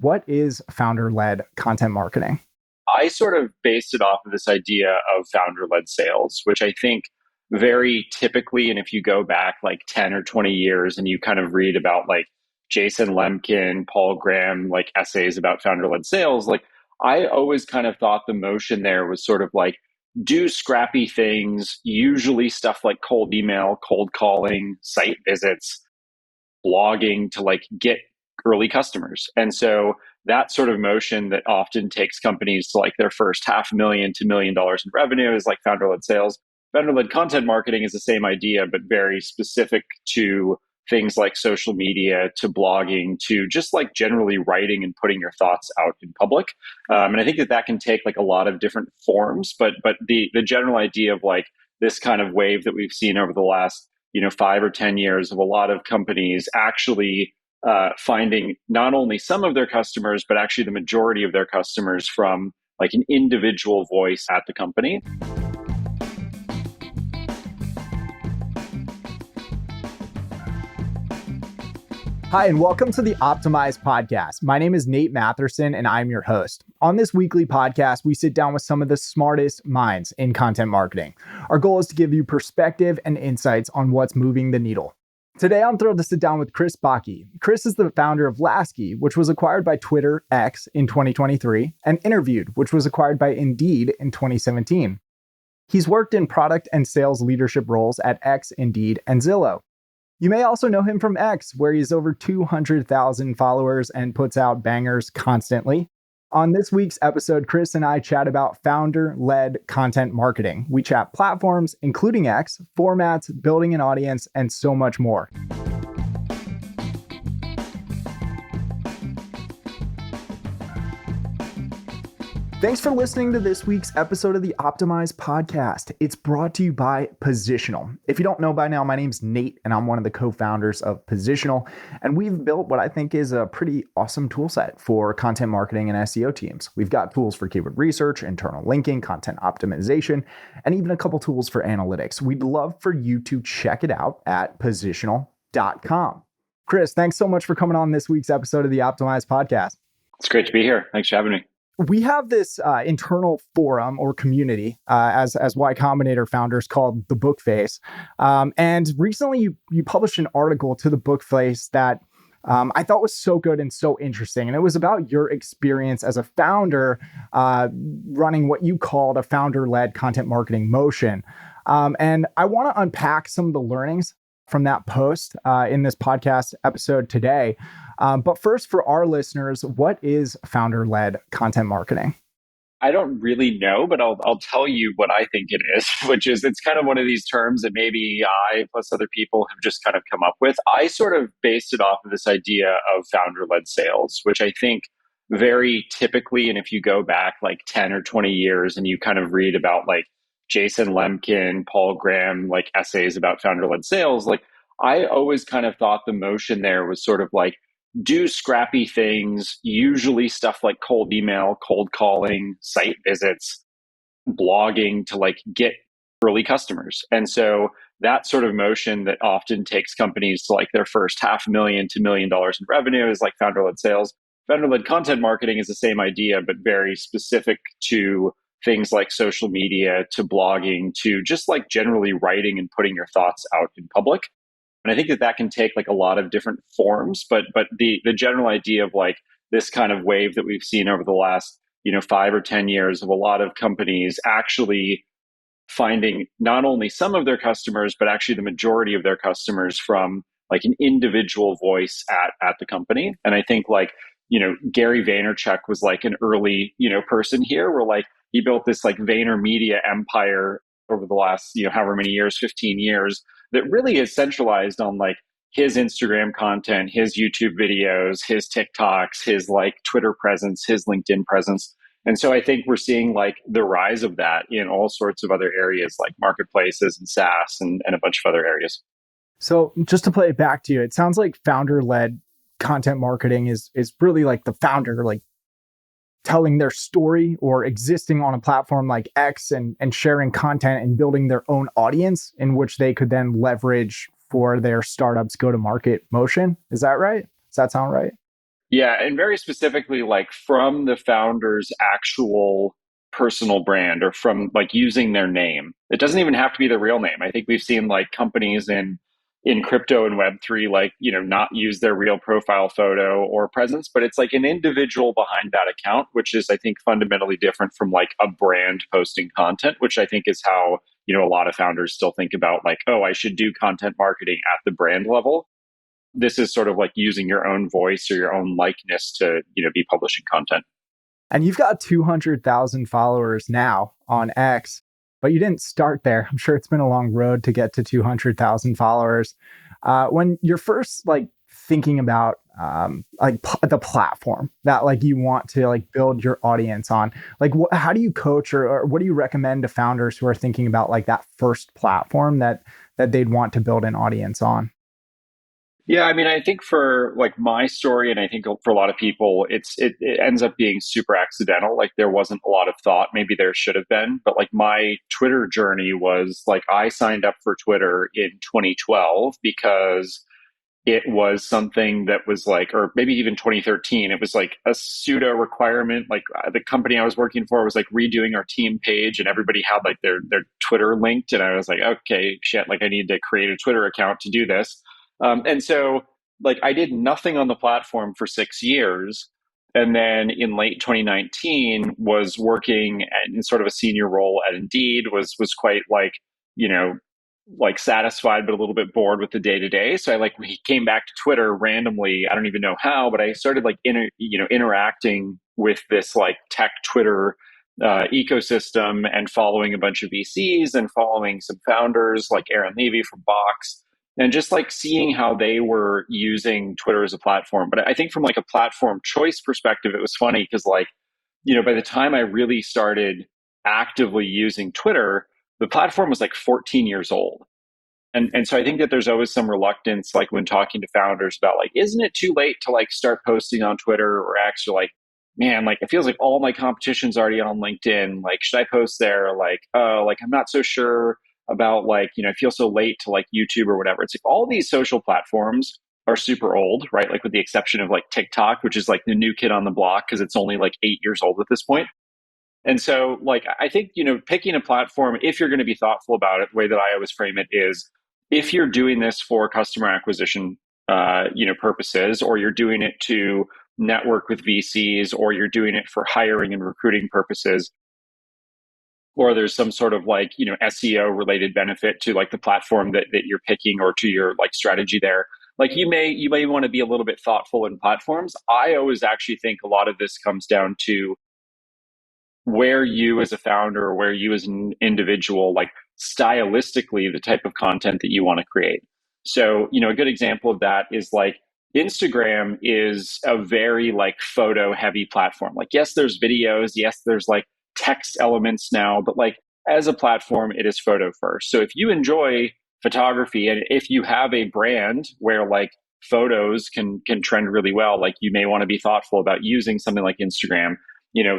what is founder-led content marketing? I sort of based it off of this idea of founder-led sales, which I think very typically, and if you go back like 10 or 20 years and you kind of read about like Jason Lemkin, Paul Graham, like essays about founder-led sales, like I always kind of thought the motion there was sort of like do scrappy things, usually stuff like cold email, cold calling, site visits, blogging to like get early customers. And so that sort of motion that often takes companies to like their first $500,000 to $1 million in revenue is like founder-led sales. Founder-led content marketing is the same idea, but very specific to things like social media, to blogging, to just like generally writing and putting your thoughts out in public. And I think that can take like a lot of different forms, but the general idea of like this kind of wave that we've seen over the last 5 or 10 years of a lot of companies actually finding not only some of their customers, but actually the majority of their customers from like an individual voice at the company. Hi, and welcome to the Optimize podcast. My name is Nate Matherson, and I'm your host. On this weekly podcast, we sit down with some of the smartest minds in content marketing. Our goal is to give you perspective and insights on what's moving the needle. Today, I'm thrilled to sit down with Chris Bakke. Chris is the founder of Lasky, which was acquired by Twitter X in 2023, and Interviewed, which was acquired by Indeed in 2017. He's worked in product and sales leadership roles at X, Indeed, and Zillow. You may also know him from X, where he's over 200,000 followers and puts out bangers constantly. On this week's episode, Chris and I chat about founder-led content marketing. We chat platforms, including X, formats, building an audience, and so much more. Thanks for listening to this week's episode of the Optimize podcast. It's brought to you by Positional. If you don't know by now, my name's Nate, and I'm one of the co-founders of Positional. And we've built what I think is a pretty awesome tool set for content marketing and SEO teams. We've got tools for keyword research, internal linking, content optimization, and even a couple tools for analytics. We'd love for you to check it out at positional.com. Chris, thanks so much for coming on this week's episode of the Optimize podcast. It's great to be here. Thanks for having me. We have this internal forum or community, as Y Combinator founders called the Bookface. And recently you published an article to the Bookface that I thought was so good and so interesting. And it was about your experience as a founder running what you called a founder-led content marketing motion. And I want to unpack some of the learnings from that post in this podcast episode today. But first, for our listeners, what is founder-led content marketing? I don't really know, but I'll tell you what I think it is, which is it's kind of one of these terms that maybe I plus other people have just kind of come up with. I sort of based it off of this idea of founder-led sales, which I think very typically, and if you go back like 10 or 20 years and you kind of read about like Jason Lemkin, Paul Graham, like essays about founder-led sales, like I always kind of thought the motion there was sort of like do scrappy things, usually stuff like cold email, cold calling, site visits, blogging to like get early customers. And so that sort of motion that often takes companies to like their first $500,000 to $1 million in revenue is like founder-led sales. Founder-led content marketing is the same idea, but very specific to things like social media, to blogging, to just like generally writing and putting your thoughts out in public. And I think that can take like a lot of different forms, but the general idea of like this kind of wave that we've seen over the last 5 or 10 years of a lot of companies actually finding not only some of their customers, but actually the majority of their customers from like an individual voice at the company. And I think like Gary Vaynerchuk was like an early person here, where like he built this like VaynerMedia empire over the last however many years, 15 years, that really is centralized on like his Instagram content, his YouTube videos, his TikToks, his like Twitter presence, his LinkedIn presence. And so I think we're seeing like the rise of that in all sorts of other areas like marketplaces and SaaS and a bunch of other areas. So just to play it back to you, it sounds like founder-led content marketing is really like the founder like telling their story or existing on a platform like X and sharing content and building their own audience in which they could then leverage for their startup's go-to-market motion. Is that right? Does that sound right? Yeah, and very specifically, like from the founder's actual personal brand or from like using their name. It doesn't even have to be the real name. I think we've seen like companies in crypto and Web3, like, not use their real profile photo or presence, but it's like an individual behind that account, which is, I think, fundamentally different from like a brand posting content, which I think is how, a lot of founders still think about like, oh, I should do content marketing at the brand level. This is sort of like using your own voice or your own likeness to, be publishing content. And you've got 200,000 followers now on X, but you didn't start there. I'm sure it's been a long road to get to 200,000 followers. When you're first like thinking about the platform that like you want to like build your audience on, like how do you coach or what do you recommend to founders who are thinking about like that first platform that they'd want to build an audience on? Yeah, I mean, I think for like my story, and I think for a lot of people, it ends up being super accidental. Like there wasn't a lot of thought. Maybe there should have been, but like my Twitter journey was like I signed up for Twitter in 2012 because it was something that was like, or maybe even 2013, it was like a pseudo requirement. Like the company I was working for was like redoing our team page and everybody had like their Twitter linked. And I was like, okay, shit, like I need to create a Twitter account to do this. And so like I did nothing on the platform for 6 years. And then in late 2019 was working in sort of a senior role at Indeed, was quite like, you know, like satisfied but a little bit bored with the day to day. So I like we came back to Twitter randomly. I don't even know how, but I started like interacting with this like tech Twitter ecosystem and following a bunch of VCs and following some founders like Aaron Levy from Box and just like seeing how they were using Twitter as a platform. But I think from like a platform choice perspective, it was funny because like, by the time I really started actively using Twitter, the platform was like 14 years old. And so I think that there's always some reluctance, like when talking to founders about like, isn't it too late to like start posting on Twitter or X or like, man, like it feels like all my competition's already on LinkedIn. Like, should I post there? Like, oh, like I'm not so sure about like, I feel so late to like YouTube or whatever. It's like all these social platforms are super old, right? Like with the exception of like TikTok, which is like the new kid on the block because it's only like 8 years old at this point. And so, like, I think, picking a platform, if you're going to be thoughtful about it, the way that I always frame it is if you're doing this for customer acquisition, purposes, or you're doing it to network with VCs, or you're doing it for hiring and recruiting purposes, or there's some sort of like, SEO related benefit to like the platform that you're picking or to your like strategy there. Like you may want to be a little bit thoughtful in platforms. I always actually think a lot of this comes down to where you as a founder or where you as an individual, like stylistically, the type of content that you want to create. So, a good example of that is like Instagram is a very like photo heavy platform. Like, yes, there's videos. Yes, there's like text elements now, but like as a platform, it is photo first. So if you enjoy photography and if you have a brand where like photos can trend really well, like you may want to be thoughtful about using something like Instagram.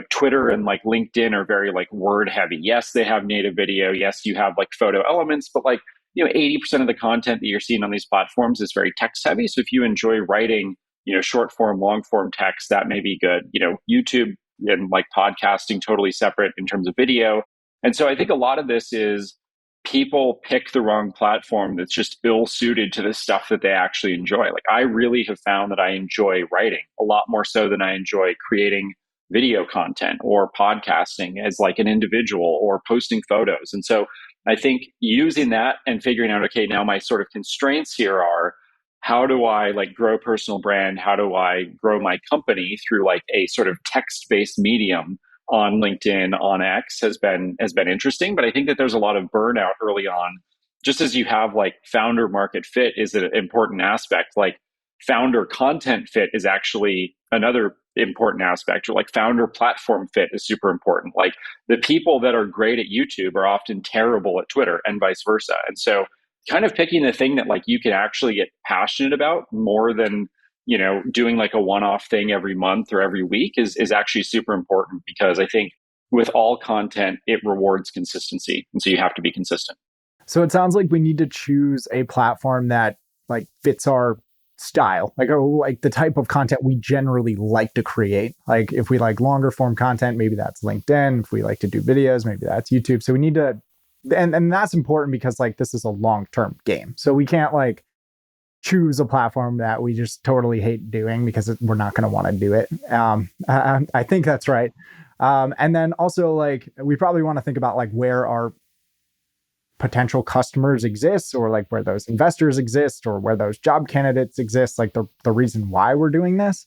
Twitter and like LinkedIn are very like word heavy. Yes, they have native video. Yes, you have like photo elements, but like, 80% of the content that you're seeing on these platforms is very text heavy. So if you enjoy writing, short form, long form text, that may be good. YouTube and like podcasting totally separate in terms of video. And so I think a lot of this is people pick the wrong platform that's just ill suited to the stuff that they actually enjoy. Like I really have found that I enjoy writing a lot more so than I enjoy creating video content or podcasting as like an individual or posting photos. And so I think using that and figuring out, okay, now my sort of constraints here are how do I like grow personal brand? How do I grow my company through like a sort of text-based medium on LinkedIn, on X has been interesting. But I think that there's a lot of burnout early on. Just as you have like founder market fit is an important aspect, like founder content fit is actually another important aspect, or like founder platform fit is super important. Like the people that are great at YouTube are often terrible at Twitter and vice versa. And so kind of picking the thing that like you can actually get passionate about more than, doing like a one-off thing every month or every week is actually super important because I think with all content, it rewards consistency. And so you have to be consistent. So it sounds like we need to choose a platform that like fits our style, like, or like the type of content we generally like to create. Like if we like longer form content, maybe that's LinkedIn. If we like to do videos, maybe that's YouTube. So we need to, and that's important because like this is a long-term game. So we can't like choose a platform that we just totally hate doing because we're not going to want to do it. I think that's right. And then also like we probably want to think about like where our potential customers exist, or like where those investors exist, or where those job candidates exist, like the reason why we're doing this.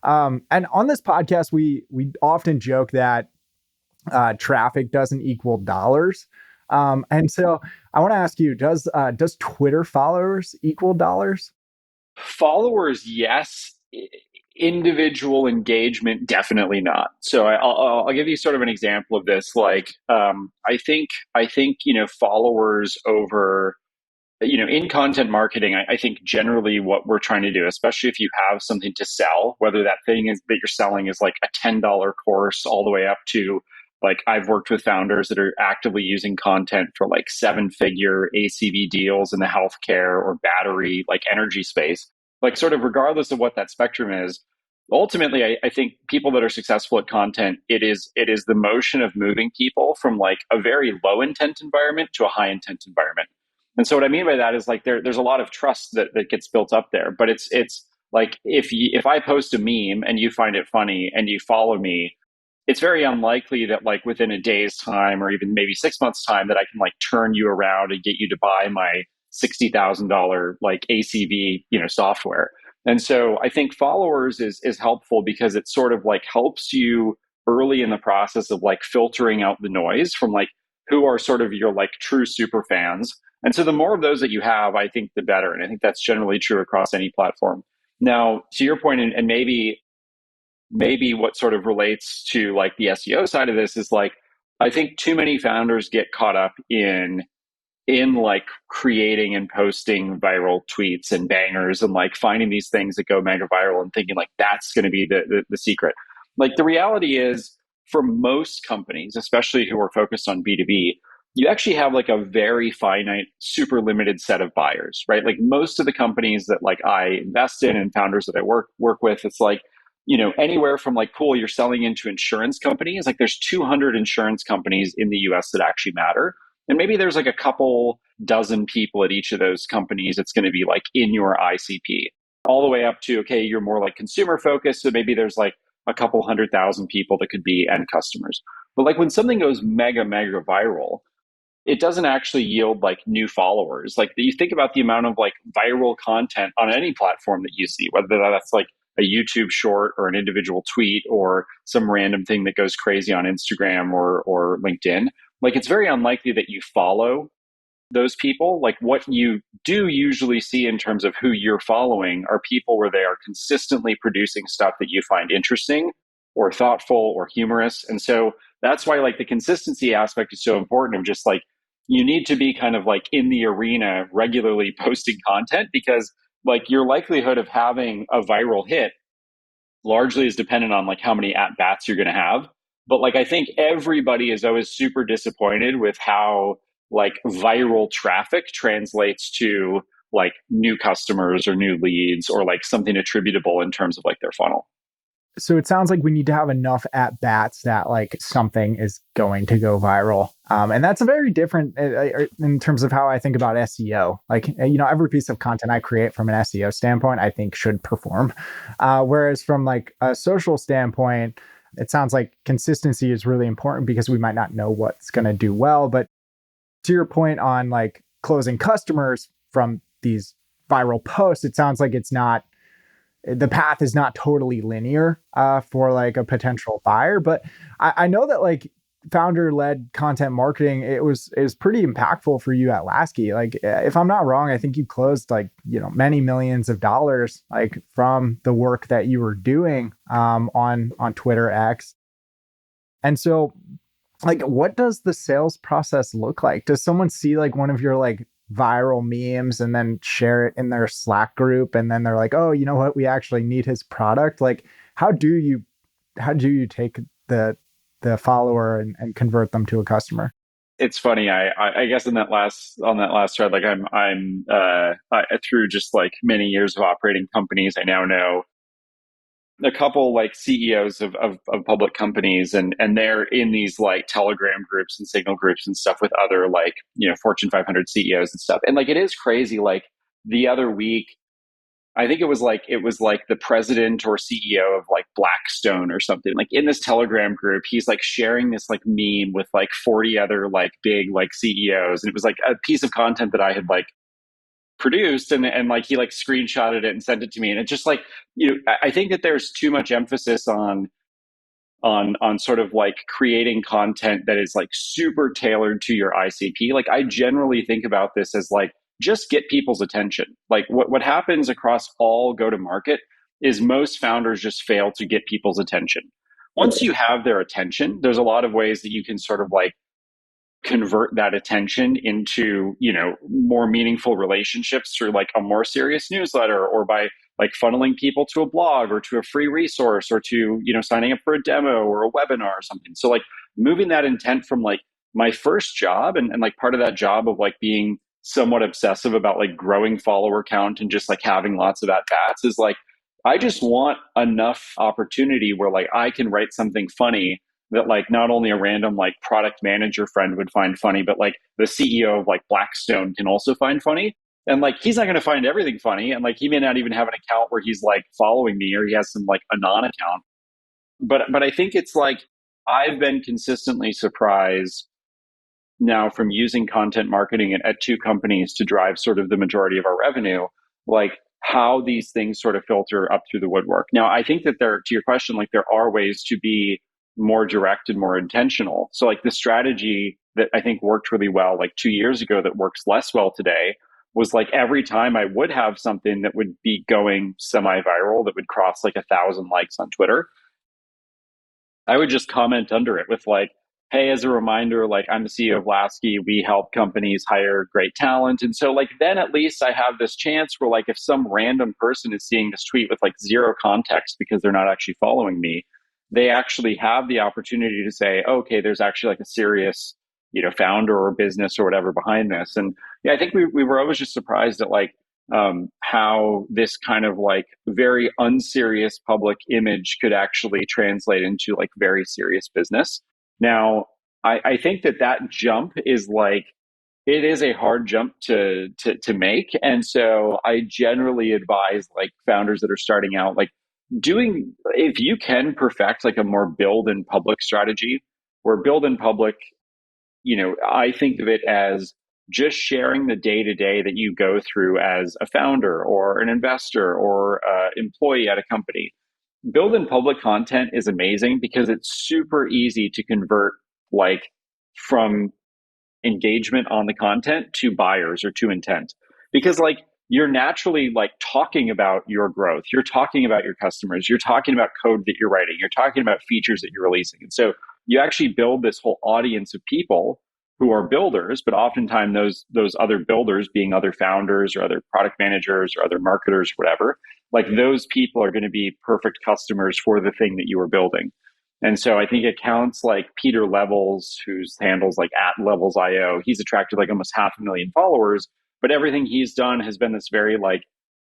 And on this podcast, we often joke that traffic doesn't equal dollars. And so I want to ask you, does Twitter followers equal dollars? Followers, yes. Individual engagement, definitely not. So I'll give you sort of an example of this. Like, I think followers over in content marketing, I think generally what we're trying to do, especially if you have something to sell, whether that thing is that you're selling is like a $10 course all the way up to like I've worked with founders that are actively using content for like 7-figure ACV deals in the healthcare or battery like energy space. Like sort of regardless of what that spectrum is, ultimately I think people that are successful at content, it is the motion of moving people from like a very low intent environment to a high intent environment. And so what I mean by that is like there's a lot of trust that gets built up there. But it's like if I post a meme and you find it funny and you follow me, it's very unlikely that like within a day's time or even maybe 6 months time that I can like turn you around and get you to buy my $60,000 like ACV software. And so I think followers is helpful because it sort of like helps you early in the process of like filtering out the noise from like who are sort of your like true super fans. And so the more of those that you have, I think the better. And I think that's generally true across any platform. Now, to your point, and maybe what sort of relates to like the SEO side of this is like, I think too many founders get caught up in like creating and posting viral tweets and bangers and like finding these things that go mega viral and thinking like that's going to be the secret. Like the reality is for most companies, especially who are focused on B2B, you actually have like a very finite, super limited set of buyers, right? Like most of the companies that like I invest in and founders that I work with, it's like, anywhere from like, cool, you're selling into insurance companies. Like there's 200 insurance companies in the US that actually matter. And maybe there's like a couple dozen people at each of those companies that's going to be like in your ICP, all the way up to, okay, you're more like consumer focused. So maybe there's like a couple 100,000 people that could be end customers. But like when something goes mega viral, it doesn't actually yield like new followers. Like you think about the amount of like viral content on any platform that you see, whether that's like a YouTube short or an individual tweet or some random thing that goes crazy on Instagram or LinkedIn. Like it's very unlikely that you follow those people. Like what you do usually see in terms of who you're following are people where they are consistently producing stuff that you find interesting or thoughtful or humorous. And so that's why like the consistency aspect is so important of just like you need to be kind of like in the arena regularly posting content because like your likelihood of having a viral hit largely is dependent on like how many at bats you're going to have. But like I think everybody is always super disappointed with how like viral traffic translates to like new customers or new leads or like something attributable in terms of like their funnel. So it sounds like we need to have enough at bats that like something is going to go viral. And that's a very different in terms of how I think about SEO. Like, every piece of content I create from an SEO standpoint, I think should perform. Whereas from like a social standpoint, it sounds like consistency is really important because we might not know what's going to do well. But to your point on like closing customers from these viral posts, it sounds like the path is not totally linear for like a potential buyer. But I know that like founder-led content marketing, is pretty impactful for you at Lasky. Like if I'm not wrong, I think you closed like, many millions of dollars like from the work that you were doing on Twitter X. And so like, what does the sales process look like? Does someone see like one of your like viral memes and then share it in their Slack group, and then they're like, oh, you know what, we actually need his product? Like how do you take the follower and convert them to a customer? It's funny. I guess in that last on that last thread, like through just like many years of operating companies, I now know a couple like CEOs of public companies, and they're in these like Telegram groups and Signal groups and stuff with other like, Fortune 500 CEOs and stuff. And like it is crazy. Like the other week, I think it was like the president or CEO of like Blackstone or something. Like in this Telegram group, he's like sharing this like meme with like 40 other like big like CEOs. And it was like a piece of content that I had like produced, and like he like screenshotted it and sent it to me. And it just like, I think that there's too much emphasis on sort of like creating content that is like super tailored to your ICP. Like I generally think about this as like just get people's attention. Like what happens across all go to market is most founders just fail to get people's attention. Once you have their attention, there's a lot of ways that you can sort of like convert that attention into, more meaningful relationships through like a more serious newsletter, or by like funneling people to a blog or to a free resource, or to, signing up for a demo or a webinar or something. So like moving that intent from like my first job, and like part of that job of like being somewhat obsessive about like growing follower count and just like having lots of at bats, is like I just want enough opportunity where like I can write something funny that like not only a random like product manager friend would find funny, but like the CEO of like Blackstone can also find funny. And like he's not going to find everything funny, and like he may not even have an account where he's like following me, or he has some like anon account. But I think it's like I've been consistently surprised now from using content marketing at two companies to drive sort of the majority of our revenue, like how these things sort of filter up through the woodwork. Now, I think that there, to your question, like there are ways to be more direct and more intentional. So like the strategy that I think worked really well like 2 years ago that works less well today was like every time I would have something that would be going semi-viral that would cross like 1,000 likes on Twitter, I would just comment under it with like, hey, as a reminder, like I'm the CEO of Lasky. We help companies hire great talent. And so like then at least I have this chance where like if some random person is seeing this tweet with like zero context because they're not actually following me, they actually have the opportunity to say, okay, there's actually like a serious, founder or business or whatever behind this. And yeah, I think we were always just surprised at like how this kind of like very unserious public image could actually translate into like very serious business. Now, I think that jump is like it is a hard jump to make, and so I generally advise like founders that are starting out, like doing if you can perfect like a more build in public strategy, where build in public, I think of it as just sharing the day to day that you go through as a founder or an investor or employee at a company. Build in public content is amazing because it's super easy to convert like from engagement on the content to buyers or to intent, because like you're naturally like talking about your growth, you're talking about your customers, you're talking about code that you're writing, you're talking about features that you're releasing. And so you actually build this whole audience of people who are builders, but oftentimes those other builders being other founders or other product managers or other marketers, whatever, like those people are going to be perfect customers for the thing that you are building. And so I think accounts like Peter Levels, whose handles like at Levels.io, he's attracted like almost 500,000 followers, but everything he's done has been this very like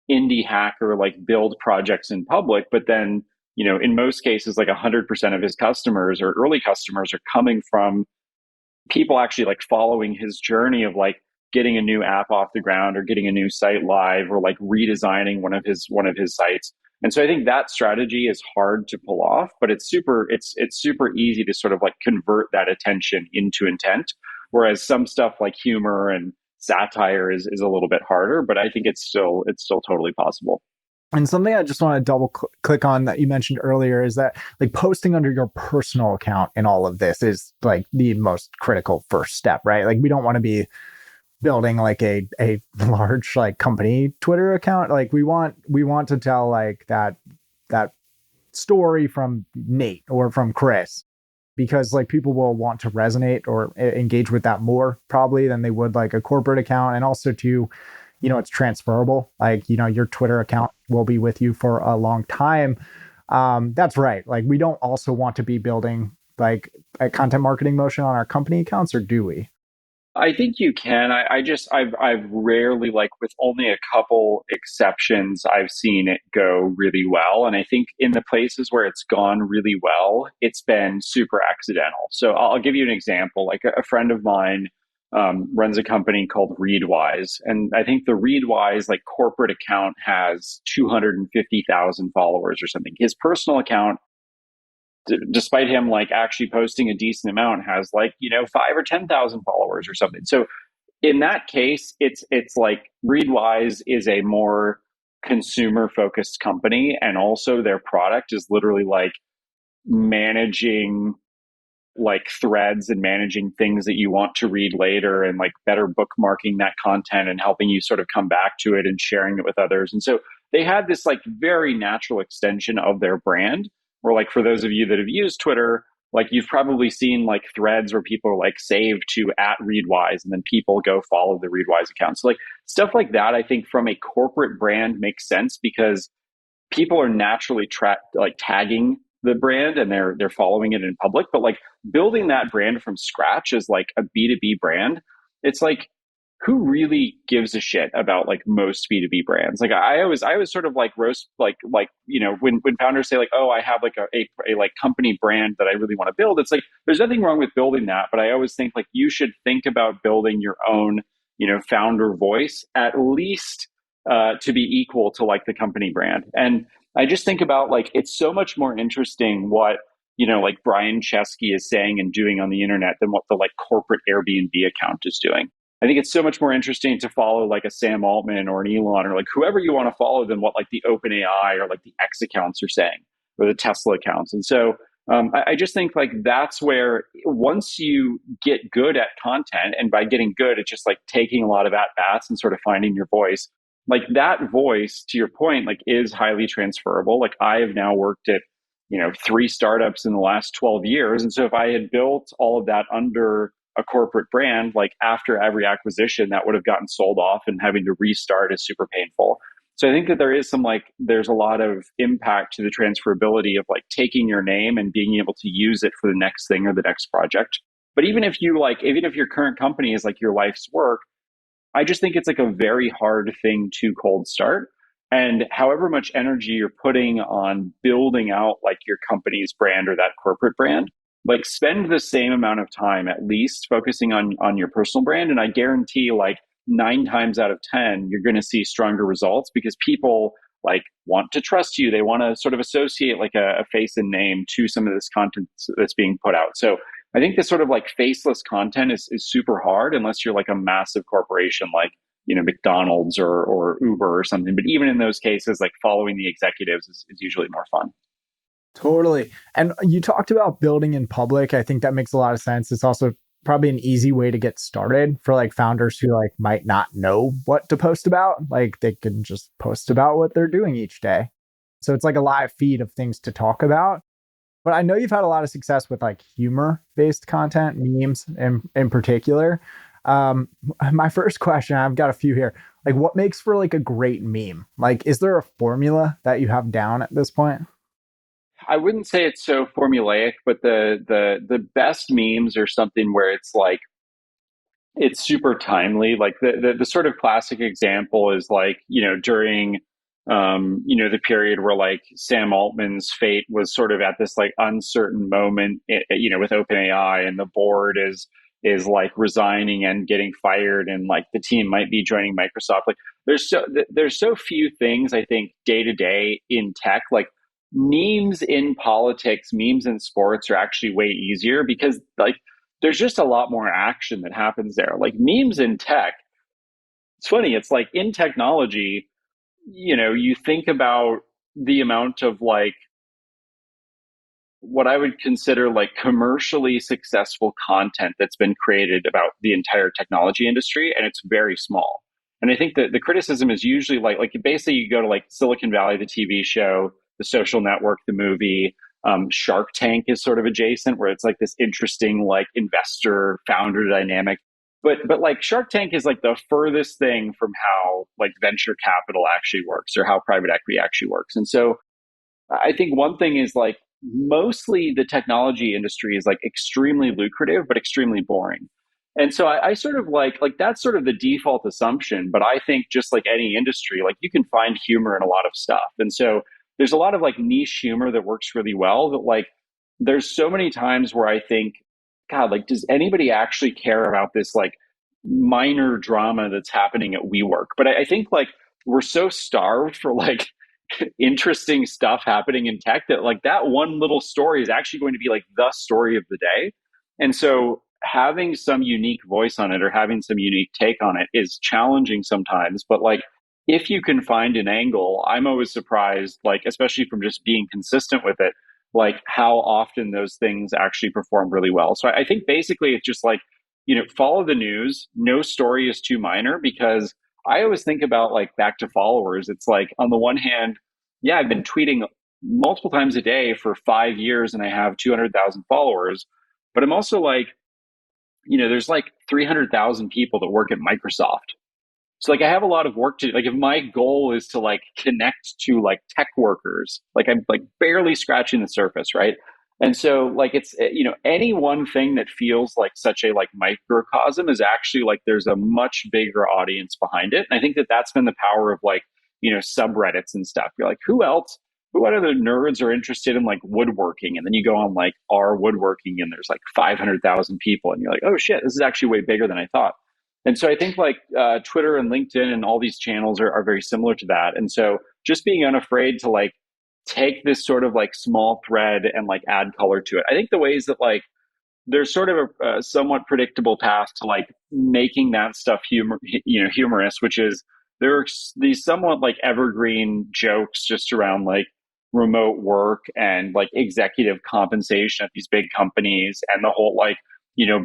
indie hacker, like build projects in public. But then, in most cases, like 100% of his customers or early customers are coming from people actually like following his journey of like getting a new app off the ground or getting a new site live or like redesigning one of his sites. And so I think that strategy is hard to pull off, but it's super easy to sort of like convert that attention into intent. Whereas some stuff like humor and satire is a little bit harder, but I think it's still totally possible. And something I just want to double click on that you mentioned earlier is that like posting under your personal account in all of this is like the most critical first step, right? Like we don't want to be building like a large like company Twitter account. Like we want to tell like that story from Nate or from Chris, because like people will want to resonate or engage with that more probably than they would like a corporate account. And also to, it's transferable. Like, your Twitter account will be with you for a long time. That's right. Like we don't also want to be building like a content marketing motion on our company accounts, or do we? I think you can. I've rarely, like, with only a couple exceptions, I've seen it go really well. And I think in the places where it's gone really well, it's been super accidental. So I'll give you an example. Like a friend of mine runs a company called Readwise, and I think the Readwise like corporate account has 250,000 followers or something. His personal account, despite him like actually posting a decent amount, has like 5 or 10,000 followers or something. So in that case, it's like Readwise is a more consumer focused company, and also their product is literally like managing like threads and managing things that you want to read later, and like better bookmarking that content and helping you sort of come back to it and sharing it with others. And so they had this like very natural extension of their brand, where like for those of you that have used Twitter, like you've probably seen like threads where people are like saved to at Readwise, and then people go follow the Readwise account. So like stuff like that, I think from a corporate brand makes sense because people are naturally like tagging the brand, and they're following it in public. But like building that brand from scratch as like a B2B brand, it's like, who really gives a shit about like most B2B brands? Like I was sort of like roast like when founders say like, oh, I have like a like company brand that I really want to build. It's like there's nothing wrong with building that, but I always think like you should think about building your own founder voice, at least to be equal to like the company brand. And I just think about like it's so much more interesting what like Brian Chesky is saying and doing on the internet than what the like corporate Airbnb account is doing. I think it's so much more interesting to follow like a Sam Altman or an Elon or like whoever you want to follow than what like the OpenAI or like the X accounts are saying, or the Tesla accounts. And so I just think like that's where once you get good at content, and by getting good, it's just like taking a lot of at bats and sort of finding your voice. Like that voice, to your point, like is highly transferable. Like I have now worked at 3 startups in the last 12 years, and so if I had built all of that under a corporate brand, like after every acquisition, that would have gotten sold off, and having to restart is super painful. So I think that there's a lot of impact to the transferability of like taking your name and being able to use it for the next thing or the next project. But even if your current company is like your life's work, I just think it's like a very hard thing to cold start. And however much energy you're putting on building out like your company's brand or that corporate brand, like spend the same amount of time at least focusing on your personal brand. And I guarantee like 9 times out of 10, you're going to see stronger results because people like want to trust you. They want to sort of associate like a face and name to some of this content that's being put out. So I think this sort of like faceless content is super hard unless you're like a massive corporation like McDonald's or Uber or something. But even in those cases, like following the executives is usually more fun. Totally. And you talked about building in public. I think that makes a lot of sense. It's also probably an easy way to get started for like founders who like might not know what to post about. Like they can just post about what they're doing each day. So it's like a live feed of things to talk about. But I know you've had a lot of success with like humor based content, memes in particular. My first question, I've got a few here. Like what makes for like a great meme? Like, is there a formula that you have down at this point? I wouldn't say it's so formulaic, but the best memes are something where it's like it's super timely. Like the sort of classic example is like during the period where like Sam Altman's fate was sort of at this like uncertain moment, with OpenAI, and the board is like resigning and getting fired, and like the team might be joining Microsoft. Like there's so few things I think day to day in tech. Like memes in politics, memes in sports are actually way easier because like there's just a lot more action that happens there. Like memes in tech, it's funny. It's like in technology, you think about the amount of like what I would consider like commercially successful content that's been created about the entire technology industry, and it's very small. And I think that the criticism is usually like basically you go to like Silicon Valley, the TV show, The Social Network, the movie. Shark Tank is sort of adjacent, where it's like this interesting like investor founder dynamic. But like Shark Tank is like the furthest thing from how like venture capital actually works or how private equity actually works. And so I think one thing is like mostly the technology industry is like extremely lucrative, but extremely boring. And so I sort of like that's sort of the default assumption. But I think just like any industry, like you can find humor in a lot of stuff. And so there's a lot of like niche humor that works really well that like there's so many times where I think, God, like, does anybody actually care about this like minor drama that's happening at WeWork? But I think like we're so starved for like interesting stuff happening in tech that like that one little story is actually going to be like the story of the day. And so having some unique voice on it or having some unique take on it is challenging sometimes. But like if you can find an angle, I'm always surprised, like, especially from just being consistent with it, like how often those things actually perform really well. So I think basically it's just like, follow the news. No story is too minor because I always think about like back to followers. It's like on the one hand, yeah, I've been tweeting multiple times a day for 5 years and I have 200,000 followers. But I'm also like, there's like 300,000 people that work at Microsoft. So like I have a lot of work to do. Like if my goal is to like connect to like tech workers, like I'm like barely scratching the surface, right? And so like it's any one thing that feels like such a like microcosm is actually like there's a much bigger audience behind it. And I think that that's been the power of like subreddits and stuff. You're like, who else? What other nerds are interested in like woodworking? And then you go on like our woodworking and there's like 500,000 people and you're like, oh shit, this is actually way bigger than I thought. And so I think like Twitter and LinkedIn and all these channels are very similar to that. And so just being unafraid to like take this sort of like small thread and like add color to it. I think the ways that like there's sort of a somewhat predictable path to like making that stuff humorous, which is there's these somewhat like evergreen jokes just around like remote work and like executive compensation at these big companies and the whole like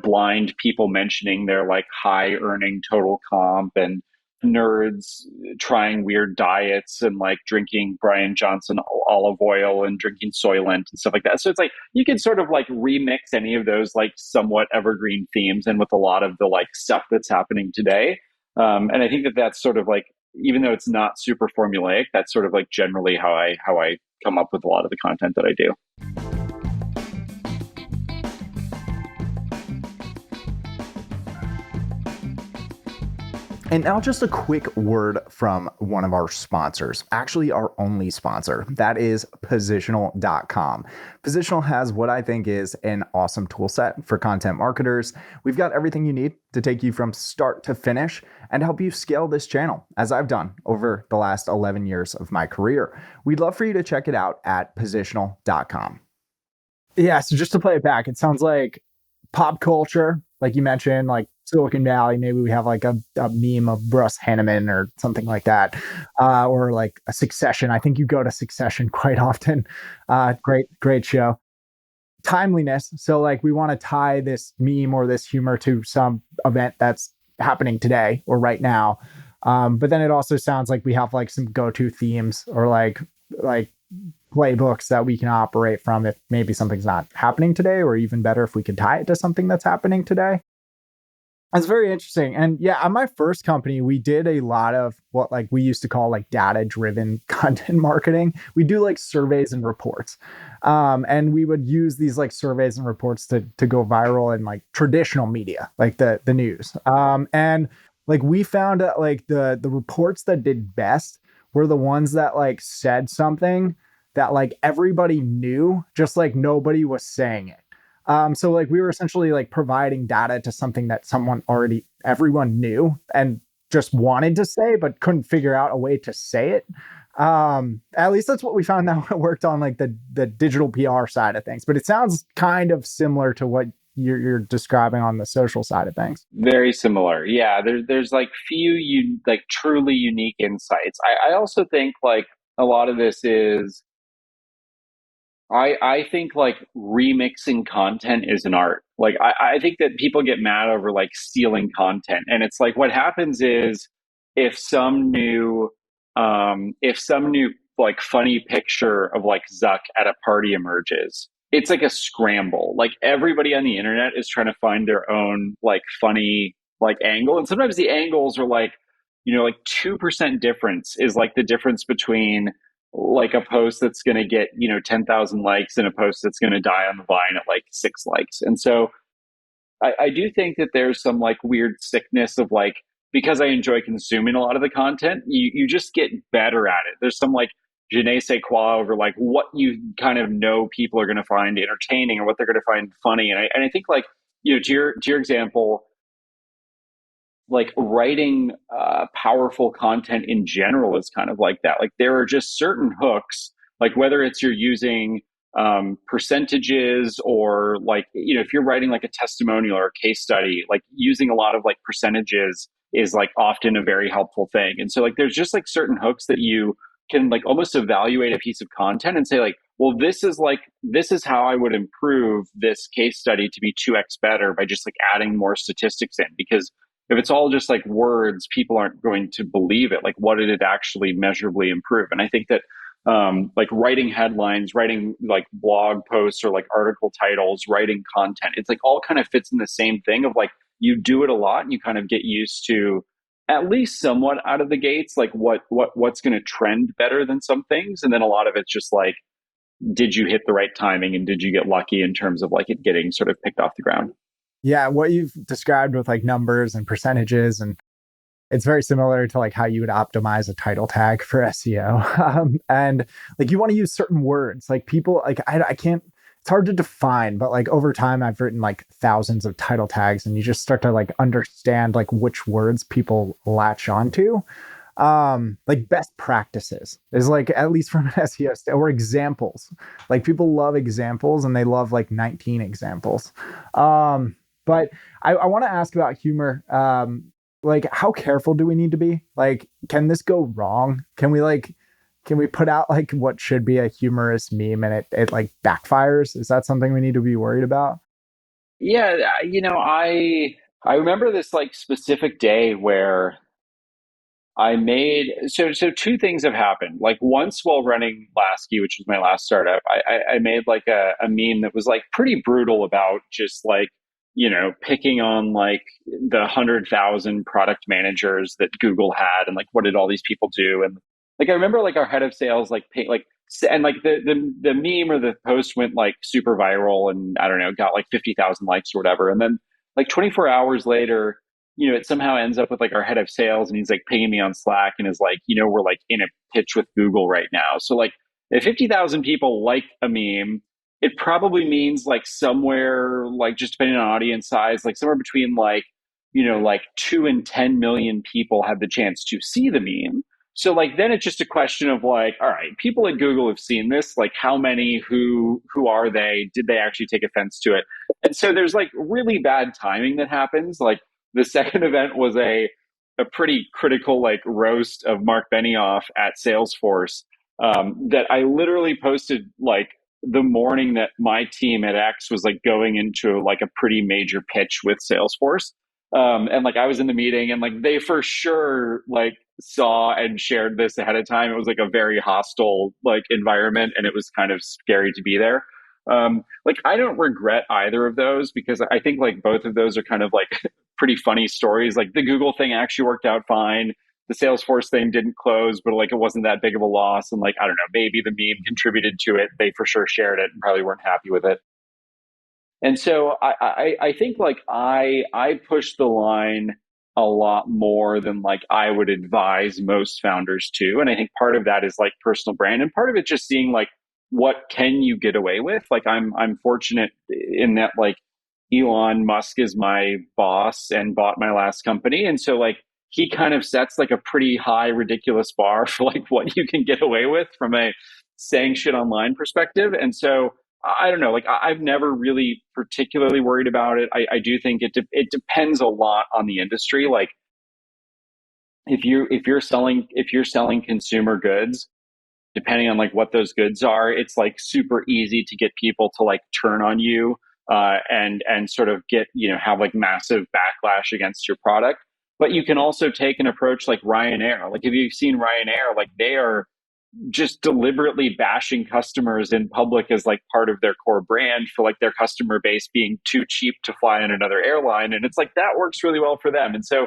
blind people mentioning their like high earning total comp and nerds trying weird diets and like drinking Brian Johnson olive oil and drinking Soylent and stuff like that. So it's like you can sort of like remix any of those like somewhat evergreen themes and with a lot of the like stuff that's happening today. And I think that that's sort of like, even though it's not super formulaic, that's sort of like generally how I come up with a lot of the content that I do. And now just a quick word from one of our sponsors, actually our only sponsor, that is Positional.com. Positional has what I think is an awesome tool set for content marketers. We've got everything you need to take you from start to finish and help you scale this channel, as I've done over the last 11 years of my career. We'd love for you to check it out at Positional.com. Yeah, so just to play it back, it sounds like pop culture, like you mentioned, like Silicon Valley, maybe we have like a meme of Russ Hanneman or something like that, or like a Succession. I think you go to Succession quite often. Great show. Timeliness. So like we want to tie this meme or this humor to some event that's happening today or right now. But then it also sounds like we have like some go-to themes or like playbooks that we can operate from if maybe something's not happening today, or even better if we could tie it to something that's happening today. That's very interesting. And yeah, on my first company, we did a lot of what like we used to call like data-driven content marketing. We do like surveys and reports. And we would use these like surveys and reports to go viral in like traditional media, like the news. And like we found that like the reports that did best were the ones that like said something that like everybody knew, just like nobody was saying it. So like we were essentially like providing data to something that everyone knew and just wanted to say, but couldn't figure out a way to say it. At least that's what we found that worked on like the digital PR side of things, but it sounds kind of similar to what you're describing on the social side of things. Very similar. Yeah. There's like like truly unique insights. I also think like a lot of this is, I think like remixing content is an art. Like I think that people get mad over like stealing content. And it's like what happens is if some new like funny picture of like Zuck at a party emerges, it's like a scramble. Like everybody on the internet is trying to find their own like funny like angle. And sometimes the angles are like, like 2% difference is like the difference between like a post that's going to get 10,000 likes and a post that's going to die on the vine at like 6 likes. And so I do think that there's some like weird sickness of like, because I enjoy consuming a lot of the content, you just get better at it. There's some like je ne sais quoi over like what you kind of know people are going to find entertaining or what they're going to find funny. And I think like, to your example, like writing powerful content in general is kind of like that. Like there are just certain hooks, like whether it's you're using percentages or like, if you're writing like a testimonial or a case study, like using a lot of like percentages is like often a very helpful thing. And so like there's just like certain hooks that you can like almost evaluate a piece of content and say like, well, this is how I would improve this case study to be 2x better by just like adding more statistics in. Because if it's all just like words, people aren't going to believe it. Like, what did it actually measurably improve? And I think that like writing headlines, writing like blog posts or like article titles, writing content, it's like all kind of fits in the same thing of like you do it a lot and you kind of get used to at least somewhat out of the gates, like what's going to trend better than some things. And then a lot of it's just like, did you hit the right timing and did you get lucky in terms of like it getting sort of picked off the ground? Yeah, what you've described with like numbers and percentages, and it's very similar to like how you would optimize a title tag for SEO. And like you want to use certain words, like people like I can't. It's hard to define, but like over time, I've written like thousands of title tags, and you just start to like understand like which words people latch onto. Like best practices is like at least from an SEO or examples. Like people love examples, and they love like 19 examples. But I want to ask about humor. Like how careful do we need to be? Like, can this go wrong? Can we put out like what should be a humorous meme and it like backfires? Is that something we need to be worried about? Yeah, I remember this like specific day where I made so two things have happened. Like once while running Lasky, which was my last startup, I made like a meme that was like pretty brutal about just like, picking on like the 100,000 product managers that Google had and like what did all these people do. And like I remember like our head of sales and like the meme or the post went like super viral and I don't know, got like 50,000 likes or whatever. And then like 24 hours later, it somehow ends up with like our head of sales and he's like pinging me on Slack and is like, we're like in a pitch with Google right now. So like if 50,000 people like a meme, it probably means like somewhere like just depending on audience size, like somewhere between like, like 2 and 10 million people have the chance to see the meme. So like then it's just a question of like, all right, people at Google have seen this, like how many, who are they? Did they actually take offense to it? And so there's like really bad timing that happens. Like the second event was a pretty critical like roast of Mark Benioff at Salesforce that I literally posted like the morning that my team at X was like going into like a pretty major pitch with Salesforce. And like I was in the meeting and like they for sure like saw and shared this ahead of time. It was like a very hostile like environment and it was kind of scary to be there. Like I don't regret either of those because I think like both of those are kind of like pretty funny stories. Like the Google thing actually worked out fine. The Salesforce thing didn't close, but like it wasn't that big of a loss. And like, I don't know, maybe the meme contributed to it. They for sure shared it and probably weren't happy with it. And so I think like I push the line a lot more than like I would advise most founders to. And I think part of that is like personal brand and part of it just seeing like what can you get away with? Like I'm fortunate in that like Elon Musk is my boss and bought my last company. And so like he kind of sets like a pretty high ridiculous bar for like what you can get away with from a saying shit online perspective. And so I don't know. Like I've never really particularly worried about it. I do think it depends a lot on the industry. Like if you're selling consumer goods, depending on like what those goods are, it's like super easy to get people to like turn on you and sort of get have like massive backlash against your product. But you can also take an approach like Ryanair. Like if you've seen Ryanair, like they are just deliberately bashing customers in public as like part of their core brand for like their customer base being too cheap to fly on another airline. And it's like that works really well for them. And so,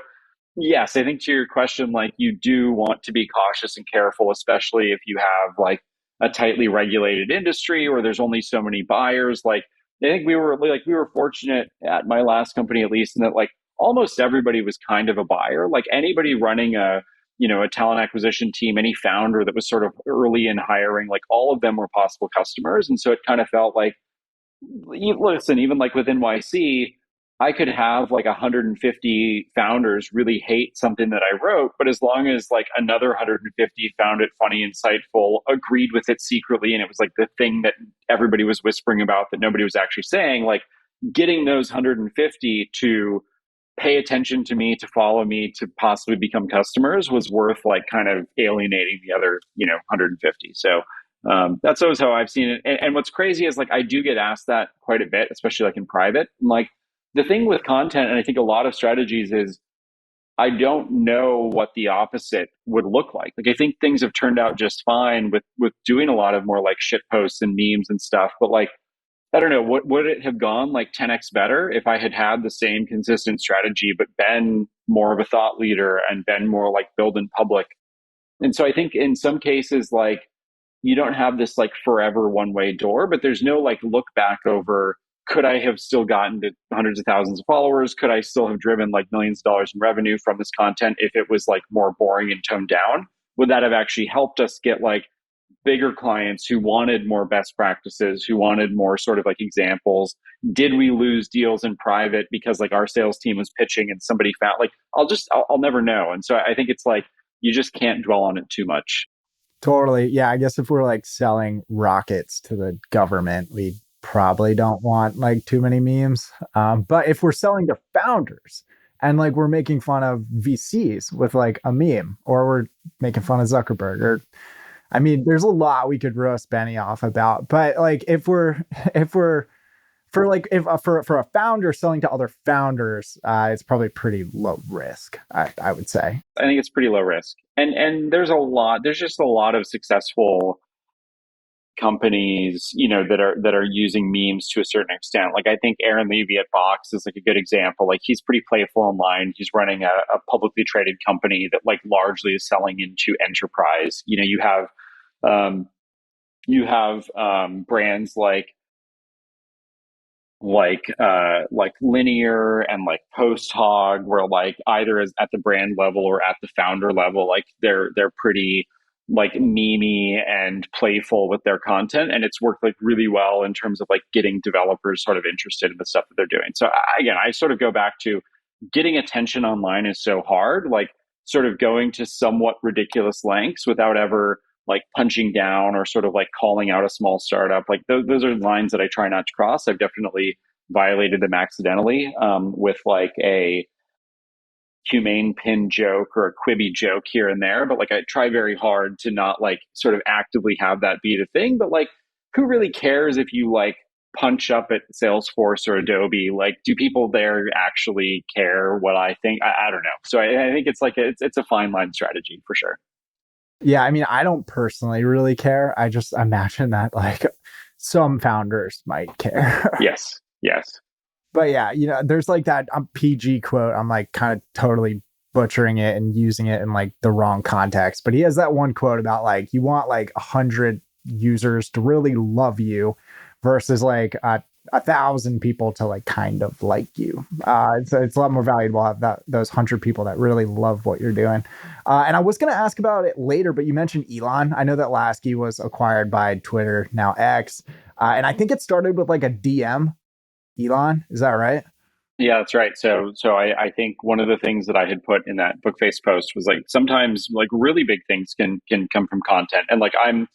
yes, I think to your question, like you do want to be cautious and careful, especially if you have like a tightly regulated industry or there's only so many buyers. Like I think we were fortunate at my last company at least in that like almost everybody was kind of a buyer. Like anybody running a a talent acquisition team, any founder that was sort of early in hiring, like all of them were possible customers, and so it kind of felt like listen, even like with NYC, I could have like 150 founders really hate something that I wrote, but as long as like another 150 found it funny, insightful, agreed with it secretly, and it was like the thing that everybody was whispering about that nobody was actually saying, like getting those 150 to pay attention to me, to follow me, to possibly become customers was worth like kind of alienating the other, 150. So that's always how I've seen it. And what's crazy is like I do get asked that quite a bit, especially like in private. And like the thing with content, and I think a lot of strategies is I don't know what the opposite would look like. Like I think things have turned out just fine with doing a lot of more like shit posts and memes and stuff. But like I don't know, what would it have gone like 10x better if I had had the same consistent strategy, but been more of a thought leader and been more like build in public. And so I think in some cases, like you don't have this like forever one way door, but there's no like look back over could I have still gotten to hundreds of thousands of followers? Could I still have driven like millions of dollars in revenue from this content if it was like more boring and toned down? Would that have actually helped us get like bigger clients who wanted more best practices, who wanted more sort of like examples? Did we lose deals in private because like our sales team was pitching and somebody found like I'll never know. And so I think it's like you just can't dwell on it too much. Totally. Yeah, I guess if we're like selling rockets to the government, we probably don't want like too many memes. But if we're selling to founders and like we're making fun of VCs with like a meme, or we're making fun of Zuckerberg, or I mean, there's a lot we could roast Benny off about. But like if we're for like if for a founder selling to other founders, it's probably pretty low risk, I would say. I think it's pretty low risk. And there's just a lot of successful companies, that are using memes to a certain extent. Like I think Aaron Levy at Box is like a good example. Like he's pretty playful online. He's running a publicly traded company that like largely is selling into enterprise. Um, brands like Linear and like Post Hog, where like either is at the brand level or at the founder level, like they're pretty like memey and playful with their content, and it's worked like really well in terms of like getting developers sort of interested in the stuff that they're doing. So again, I sort of go back to getting attention online is so hard, like sort of going to somewhat ridiculous lengths without ever like punching down or sort of like calling out a small startup. Like those are lines that I try not to cross. I've definitely violated them accidentally with like a humane pin joke or a quibby joke here and there. But like I try very hard to not like sort of actively have that be the thing. But like, who really cares if you like punch up at Salesforce or Adobe? Like, do people there actually care what I think? I don't know. So I think it's like it's a fine line strategy for sure. Yeah, I mean, I don't personally really care. I just imagine that like some founders might care. Yes. Yes. But yeah, there's like that PG quote. I'm like kind of totally butchering it and using it in like the wrong context. But he has that one quote about like you want like 100 users to really love you versus like 1,000 people to like kind of like you. So it's a lot more valuable to have those 100 people that really love what you're doing. And I was going to ask about it later, but you mentioned Elon. I know that Lasky was acquired by Twitter, now X. And I think it started with like a DM. Elon, is that right? Yeah, that's right. So I think one of the things that I had put in that Bookface post was like sometimes like really big things can come from content. And like I'm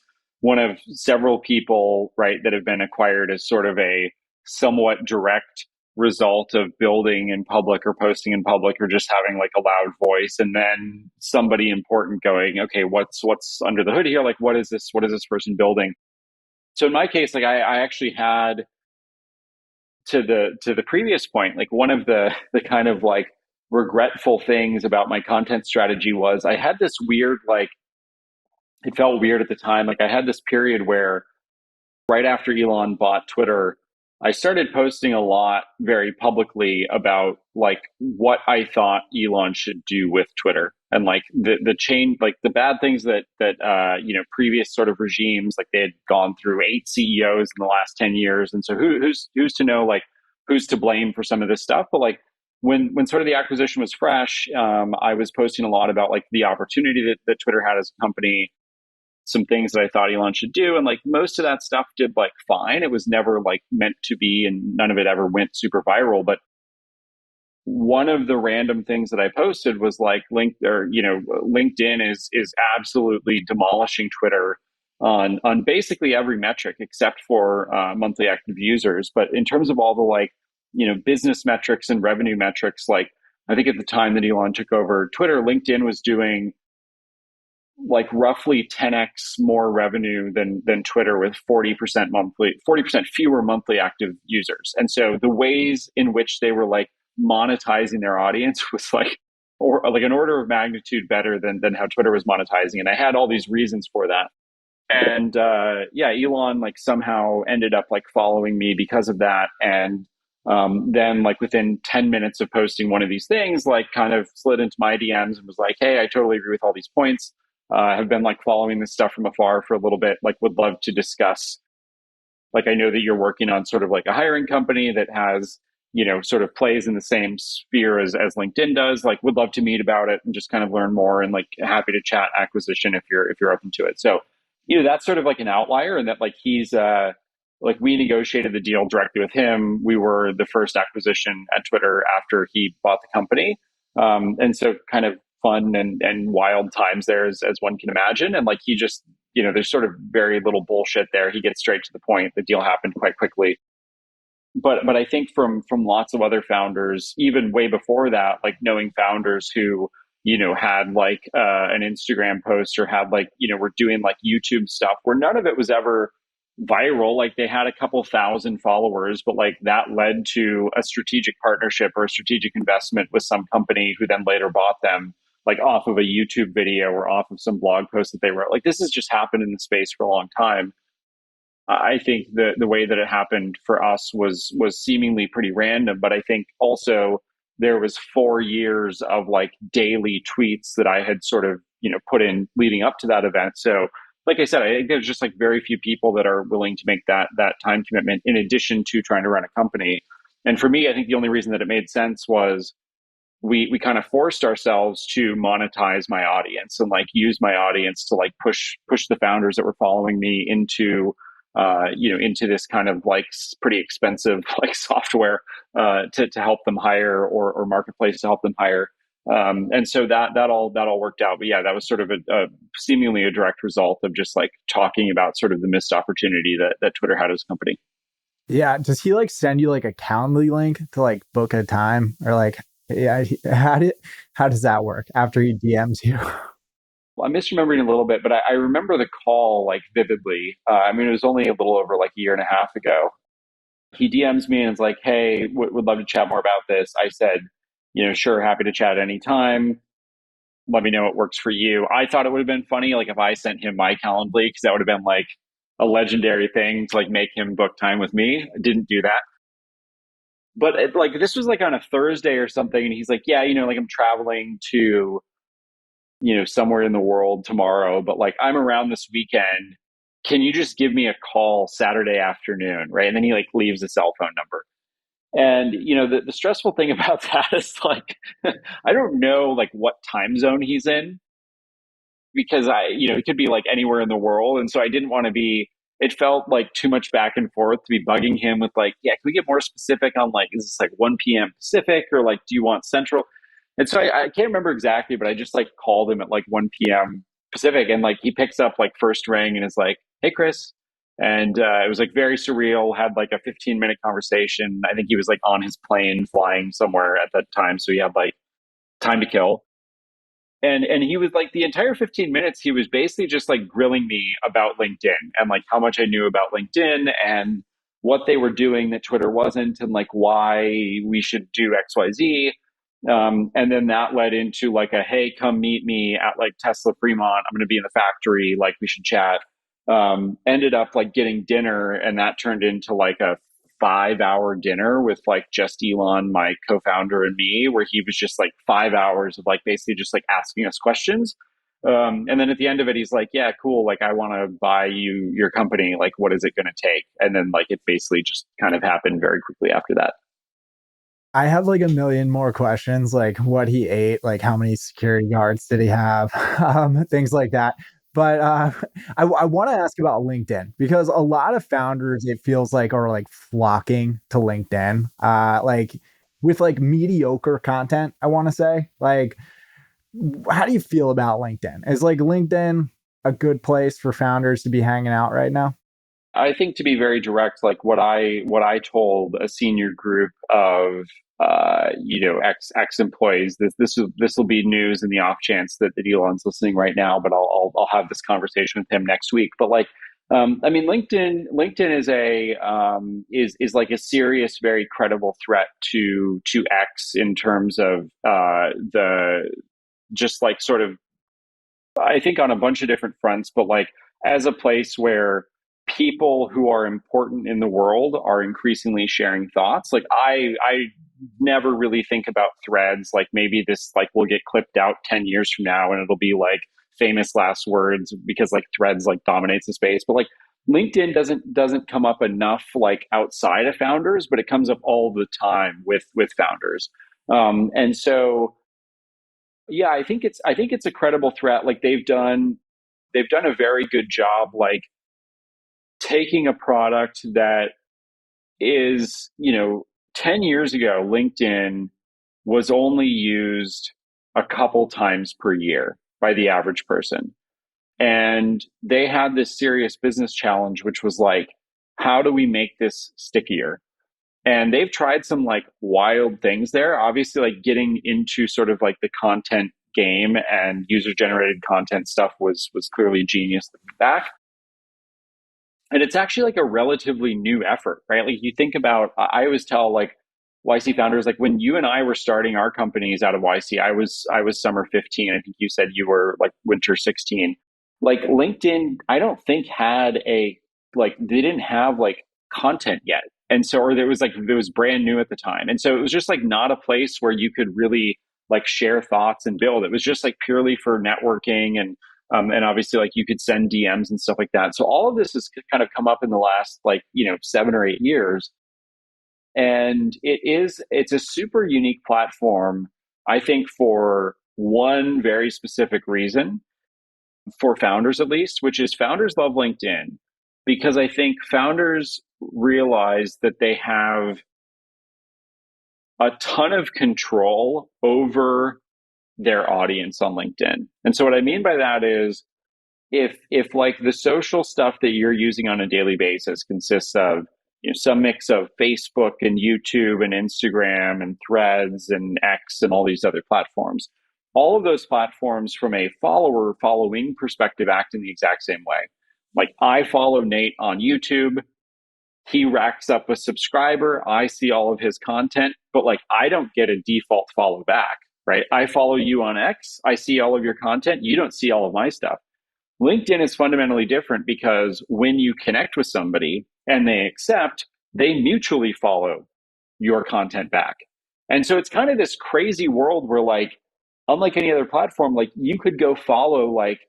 one of several people, right, that have been acquired as sort of a somewhat direct result of building in public or posting in public or just having like a loud voice, and then somebody important going, okay, what's under the hood here? Like what is this person building? So in my case, like I actually had to the previous point, like one of the kind of like regretful things about my content strategy was I had this weird like it felt weird at the time. Like I had this period where right after Elon bought Twitter, I started posting a lot very publicly about like what I thought Elon should do with Twitter and like the change, like the bad things that previous sort of regimes, like they had gone through 8 CEOs in the last 10 years, and so who's to know like who's to blame for some of this stuff, but like when sort of the acquisition was fresh, I was posting a lot about like the opportunity that Twitter had as a company, some things that I thought Elon should do. And like most of that stuff did like fine. It was never like meant to be, and none of it ever went super viral. But one of the random things that I posted was like LinkedIn is absolutely demolishing Twitter on basically every metric except for monthly active users. But in terms of all the like, business metrics and revenue metrics, like I think at the time that Elon took over Twitter, LinkedIn was doing like roughly 10x more revenue than Twitter, with 40% fewer monthly active users. And so the ways in which they were like monetizing their audience was like, or like an order of magnitude better than how Twitter was monetizing. And I had all these reasons for that. And Elon like somehow ended up like following me because of that. And then like within 10 minutes of posting one of these things, like kind of slid into my DMs and was like, hey, I totally agree with all these points. Have been like following this stuff from afar for a little bit, like would love to discuss. Like I know that you're working on sort of like a hiring company that has, sort of plays in the same sphere as LinkedIn does. Like would love to meet about it and just kind of learn more, and like happy to chat acquisition if you're open to it. So, that's sort of like an outlier, and that like he's like we negotiated the deal directly with him. We were the first acquisition at Twitter after he bought the company. And so kind of fun and wild times there, as one can imagine. And like he just, there's sort of very little bullshit there. He gets straight to the point. The deal happened quite quickly. But I think from lots of other founders, even way before that, like knowing founders who, had like an Instagram post, or had like, were doing like YouTube stuff where none of it was ever viral. Like they had a couple thousand followers, but like that led to a strategic partnership or a strategic investment with some company who then later bought them, like off of a YouTube video or off of some blog post that they wrote. Like this has just happened in the space for a long time. I think the way that it happened for us was seemingly pretty random, but I think also there was 4 years of like daily tweets that I had sort of put in leading up to that event. So, like I said, I think there's just like very few people that are willing to make that time commitment in addition to trying to run a company. And for me, I think the only reason that it made sense was we kind of forced ourselves to monetize my audience and like use my audience to like push the founders that were following me into into this kind of like pretty expensive like software to help them hire, or marketplace to help them hire. And so that all worked out. But yeah, that was sort of a seemingly a direct result of just like talking about sort of the missed opportunity that Twitter had as a company. Yeah. Does he like send you like a Calendly link to like book a time, or like, yeah, how does that work after he DMs you? Well, I'm misremembering a little bit, but I remember the call like vividly. I mean, it was only a little over like a year and a half ago. He DMs me and is like, "Hey, would love to chat more about this." I said, "Sure, happy to chat anytime. Let me know what works for you." I thought it would have been funny, like if I sent him my Calendly, because that would have been like a legendary thing to like make him book time with me. I didn't do that. But like this was like on a Thursday or something, and he's like, "Yeah, like I'm traveling to somewhere in the world tomorrow, but like I'm around this weekend. Can you just give me a call Saturday afternoon?" Right. And then he like leaves a cell phone number. And, the stressful thing about that is like, I don't know like what time zone he's in, because it could be like anywhere in the world. And so I didn't want to it felt like too much back and forth to be bugging him with like, yeah, can we get more specific on like, is this like 1 p.m. Pacific, or like, do you want Central? And so I can't remember exactly, but I just like called him at like 1 p.m. Pacific, and like he picks up like first ring and is like, "Hey, Chris." And it was like very surreal, had like a 15-minute conversation. I think he was like on his plane flying somewhere at that time. So he had like time to kill. And he was like the entire 15 minutes, he was basically just like grilling me about LinkedIn and like how much I knew about LinkedIn and what they were doing that Twitter wasn't, and like why we should do XYZ. And then that led into like a, "Hey, come meet me at like Tesla Fremont. I'm going to be in the factory. Like we should chat." Ended up like getting dinner, and that turned into like a 5 hour dinner with like just Elon, my co-founder, and me, where he was just like 5 hours of like basically just like asking us questions. And then at the end of it, he's like, "Yeah, cool. Like, I want to buy your company. Like, what is it going to take?" And then like it basically just kind of happened very quickly after that. I have like a million more questions, like what he ate, like how many security guards did he have, things like that. But I want to ask about LinkedIn because a lot of founders, it feels like, are like flocking to LinkedIn, like with like mediocre content. I want to say, like, how do you feel about LinkedIn? Is like LinkedIn a good place for founders to be hanging out right now? I think to be very direct, like what I told a senior group of ex employees, this will be news in the off chance that Elon's listening right now, but I'll have this conversation with him next week. But like, I mean, LinkedIn is a is like a serious, very credible threat to X in terms of the just like sort of, I think, on a bunch of different fronts, but like as a place where people who are important in the world are increasingly sharing thoughts. Like I never really think about threads. Like maybe this like will get clipped out 10 years from now and it'll be like famous last words because like threads like dominates the space. But like LinkedIn doesn't come up enough like outside of founders, but it comes up all the time with founders. And so yeah, I think it's a credible threat. Like they've done a very good job like taking a product that is, 10 years ago, LinkedIn was only used a couple times per year by the average person. And they had this serious business challenge, which was like, how do we make this stickier? And they've tried some like wild things there. Obviously, like getting into sort of like the content game and user generated content stuff was clearly genius back. And it's actually like a relatively new effort, right? Like you think about, I always tell like YC founders, like when you and I were starting our companies out of YC, I was summer 15. I think you said you were like winter 16. Like LinkedIn, I don't think had a like they didn't have like content yet. And so, or there was like it was brand new at the time. And so it was just like not a place where you could really like share thoughts and build. It was just like purely for networking and obviously like you could send DMs and stuff like that. So all of this has kind of come up in the last like, 7 or 8 years. And it's a super unique platform, I think, for one very specific reason, for founders at least, which is founders love LinkedIn because I think founders realize that they have a ton of control over their audience on LinkedIn. And so what I mean by that is if like the social stuff that you're using on a daily basis consists of some mix of Facebook and YouTube and Instagram and Threads and X and all these other platforms, all of those platforms from a follower following perspective act in the exact same way. Like I follow Nate on YouTube, he racks up a subscriber, I see all of his content, but like I don't get a default follow back, right? I follow you on X, I see all of your content, you don't see all of my stuff. LinkedIn is fundamentally different because when you connect with somebody and they accept, they mutually follow your content back. And so it's kind of this crazy world where like, unlike any other platform, like you could go follow like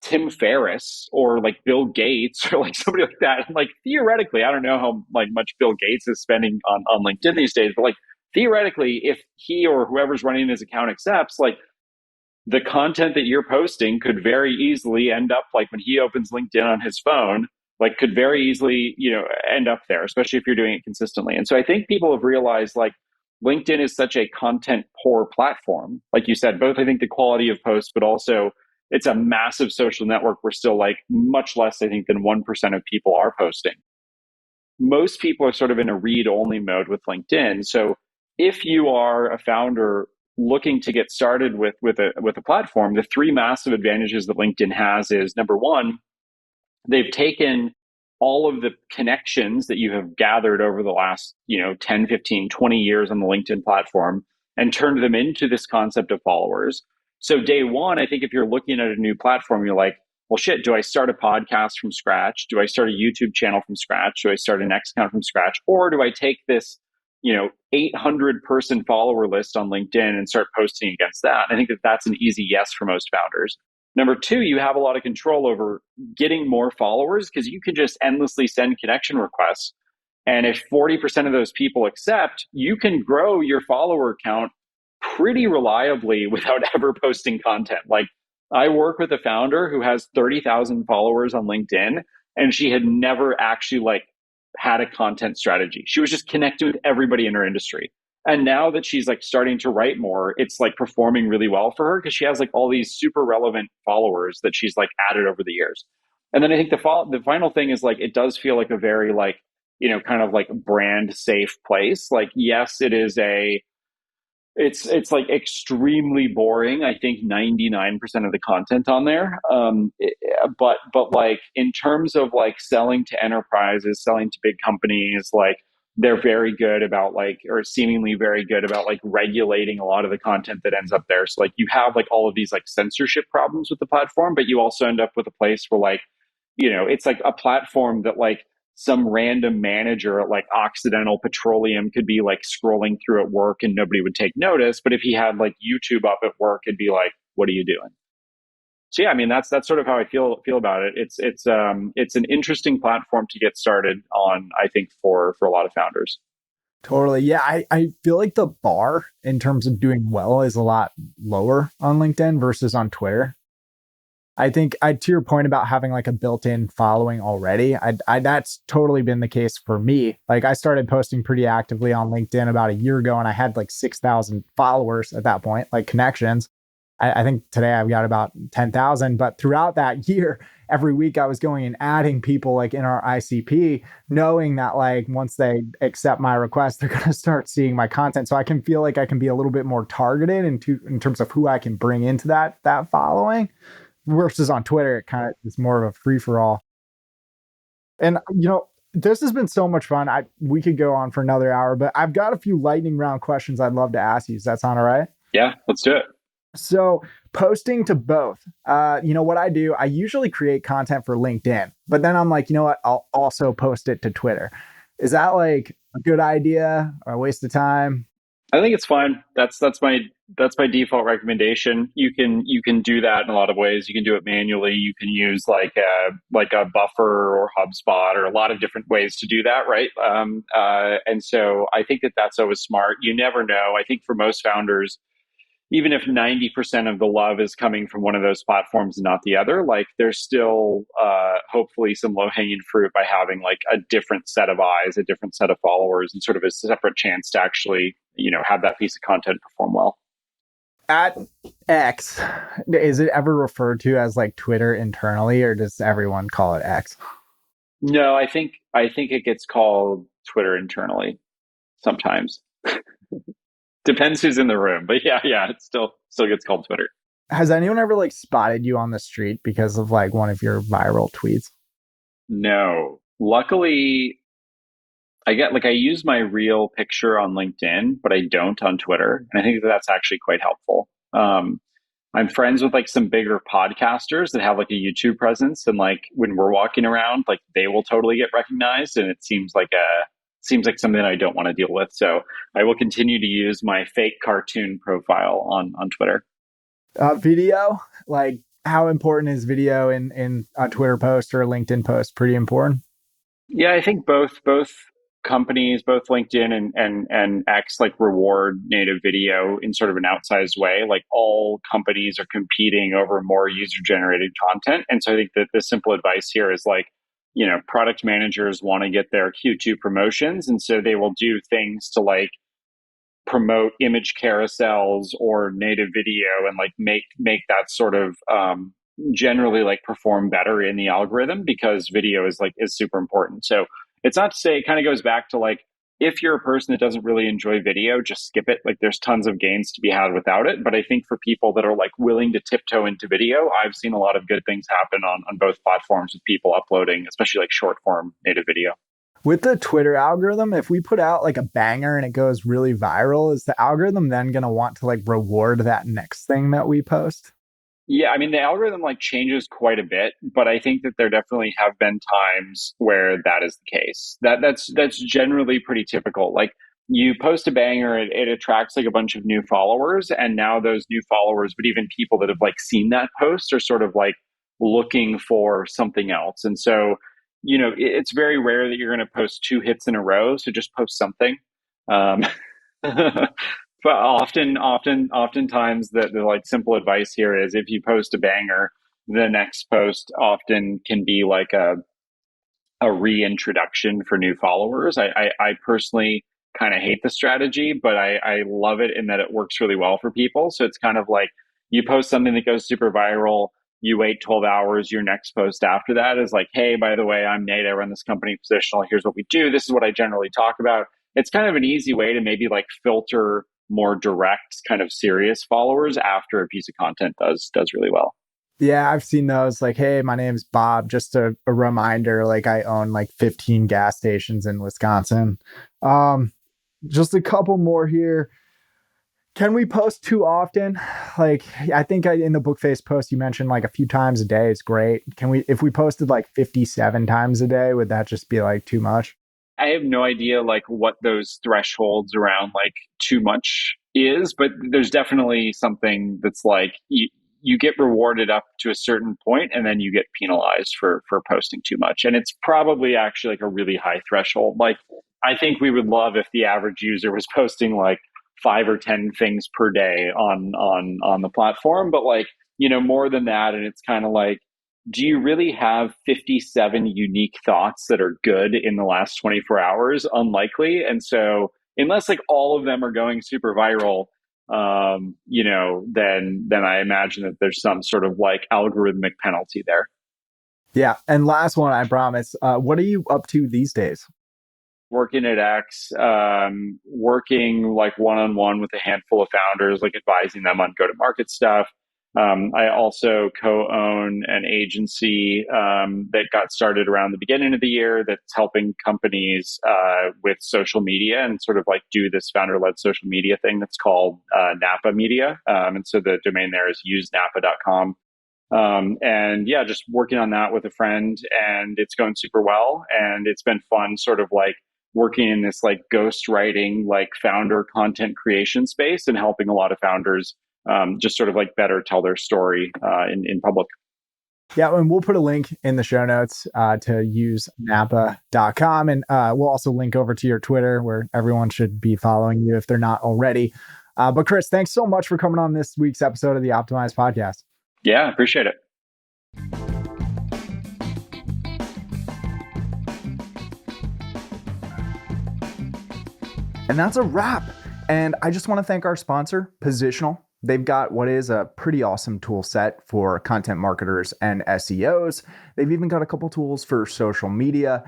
Tim Ferriss or like Bill Gates or like somebody like that. And like theoretically, I don't know how like much Bill Gates is spending on LinkedIn these days, but like theoretically, if he or whoever's running his account accepts, like the content that you're posting could very easily end up like when he opens LinkedIn on his phone, like could very easily, end up there, especially if you're doing it consistently. And so I think people have realized like LinkedIn is such a content poor platform. Like you said, both I think the quality of posts, but also it's a massive social network where still like much less, I think, than 1% of people are posting. Most people are sort of in a read only mode with LinkedIn. So if you are a founder looking to get started with a platform, the three massive advantages that LinkedIn has is number one, they've taken all of the connections that you have gathered over the last 10, 15, 20 years on the LinkedIn platform and turned them into this concept of followers. So day one, I think if you're looking at a new platform, you're like, well, shit, do I start a podcast from scratch? Do I start a YouTube channel from scratch? Do I start an X account from scratch? Or do I take this, 800 person follower list on LinkedIn and start posting against that? I think that that's an easy yes for most founders. Number two, you have a lot of control over getting more followers because you can just endlessly send connection requests. And if 40% of those people accept, you can grow your follower count pretty reliably without ever posting content. Like, I work with a founder who has 30,000 followers on LinkedIn, and she had never actually had a content strategy. She was just connecting with everybody in her industry. And now that she's starting to write more, it's performing really well for her because she has all these super relevant followers that she's added over the years. And then I think the final thing is it does feel like a very kind of brand safe place. Yes, it is it's extremely boring. I think 99% of the content on there. But in terms of selling to enterprises, selling to big companies, they're very good about or seemingly very good about regulating a lot of the content that ends up there. So you have all of these censorship problems with the platform, but you also end up with a place where it's a platform that some random manager at Occidental Petroleum could be scrolling through at work and nobody would take notice. But if he had YouTube up at work, it'd be what are you doing? So yeah, I mean that's sort of how I feel about it. It's an interesting platform to get started on, I think, for a lot of founders. Totally. Yeah. I feel like the bar in terms of doing well is a lot lower on LinkedIn versus on Twitter. I think to your point about having a built-in following already, that's totally been the case for me. I started posting pretty actively on LinkedIn about a year ago and I had 6,000 followers at that point, connections. I think today I've got about 10,000, but throughout that year, every week I was going and adding people in our ICP, knowing that once they accept my request, they're going to start seeing my content. So I can feel like I can be a little bit more targeted in terms of who I can bring into that following. Versus on Twitter, it kind of is more of a free for all. And this has been so much fun. We could go on for another hour, but I've got a few lightning round questions I'd love to ask you. Does that sound all right? Yeah, let's do it. So posting to both, what I do, I usually create content for LinkedIn, but then I'm you know what, I'll also post it to Twitter. Is that a good idea or a waste of time? I think it's fine. That's my default recommendation. You can do that in a lot of ways. You can do it manually. You can use a Buffer or HubSpot or a lot of different ways to do that, right? And so I think that's always smart. You never know. I think for most founders, even if 90% of the love is coming from one of those platforms and not the other, there's still hopefully some low-hanging fruit by having a different set of eyes, a different set of followers, and sort of a separate chance to actually, have that piece of content perform well. At X, is it ever referred to as Twitter internally, or does everyone call it X? No, I think it gets called Twitter internally sometimes. Depends who's in the room, but yeah, it still gets called Twitter. Has anyone ever spotted you on the street because of one of your viral tweets? No. Luckily, I use my real picture on LinkedIn, but I don't on Twitter. And I think that's actually quite helpful. I'm friends with some bigger podcasters that have a YouTube presence. And when we're walking around, they will totally get recognized. And it seems like something I don't want to deal with. So I will continue to use my fake cartoon profile on Twitter. Video, how important is video in a Twitter post or a LinkedIn post? Pretty important. Yeah, I think both companies, both LinkedIn and X, reward native video in sort of an outsized way. All companies are competing over more user generated content. And so I think that the simple advice here is product managers want to get their Q2 promotions. And so they will do things to promote image carousels or native video and make that sort of generally perform better in the algorithm because video is super important. So it's not to say, it kind of goes back to if you're a person that doesn't really enjoy video, just skip it. There's tons of gains to be had without it. But I think for people that are willing to tiptoe into video, I've seen a lot of good things happen on both platforms with people uploading, especially short form native video. With the Twitter algorithm, if we put out a banger and it goes really viral, is the algorithm then going to want to reward that next thing that we post? Yeah, I mean the algorithm like changes quite a bit, but I think that there definitely have been times where that is the case. That's generally pretty typical. Like you post a banger, it attracts like a bunch of new followers, and now those new followers, but even people that have like seen that post are sort of like looking for something else. And so, it's very rare that you're going to post two hits in a row. So just post something. Um, but oftentimes the like simple advice here is if you post a banger, the next post often can be like a reintroduction for new followers. I personally kind of hate the strategy, but I love it in that it works really well for people. So it's kind of like you post something that goes super viral, you wait 12 hours, your next post after that is like, hey, by the way, I'm Nate, I run this company Positional. Here's what we do. This is what I generally talk about. It's kind of an easy way to maybe like filter more direct, kind of serious followers after a piece of content does really well. Yeah, I've seen those like, hey, my name's Bob. Just a reminder, like I own like 15 gas stations in Wisconsin. Um, just a couple more here. Can we post too often? Like, I think in the book face post, you mentioned like a few times a day is great. If we posted like 57 times a day, would that just be like too much? I have no idea like what those thresholds around like too much is, but there's definitely something that's like you get rewarded up to a certain point and then you get penalized for posting too much. And it's probably actually like a really high threshold. Like I think we would love if the average user was posting like 5 or 10 things per day on the platform, but like, more than that. And it's kind of like, do you really have 57 unique thoughts that are good in the last 24 hours? Unlikely. And so, unless like all of them are going super viral, then I imagine that there's some sort of like algorithmic penalty there. Yeah. And last one, I promise. What are you up to these days? Working at X, working like one on one with a handful of founders, like advising them on go to market stuff. I also co own an agency that got started around the beginning of the year that's helping companies with social media and sort of like do this founder led social media thing that's called Napa Media. And so the domain there is usenapa.com. And yeah, just working on that with a friend, and it's going super well. And it's been fun, sort of like working in this like ghost writing, like founder content creation space and helping a lot of founders just sort of like better tell their story in public. Yeah, and we'll put a link in the show notes to use napa.com. And we'll also link over to your Twitter where everyone should be following you if they're not already. But Chris, thanks so much for coming on this week's episode of the Optimized Podcast. Yeah, appreciate it. And that's a wrap. And I just want to thank our sponsor, Positional. They've got what is a pretty awesome tool set for content marketers and SEOs. They've even got a couple tools for social media.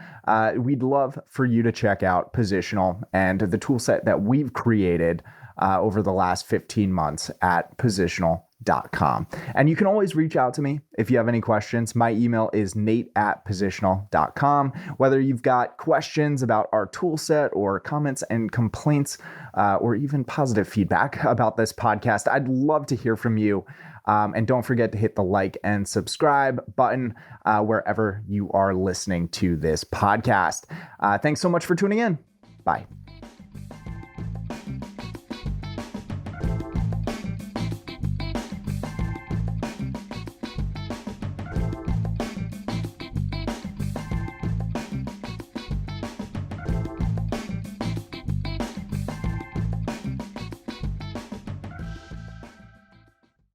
We'd love for you to check out Positional and the tool set that we've created over the last 15 months at positional.com. And you can always reach out to me if you have any questions. My email is nate@positional.com. Whether you've got questions about our tool set or comments and complaints or even positive feedback about this podcast, I'd love to hear from you. And don't forget to hit the like and subscribe button wherever you are listening to this podcast. Thanks so much for tuning in. Bye.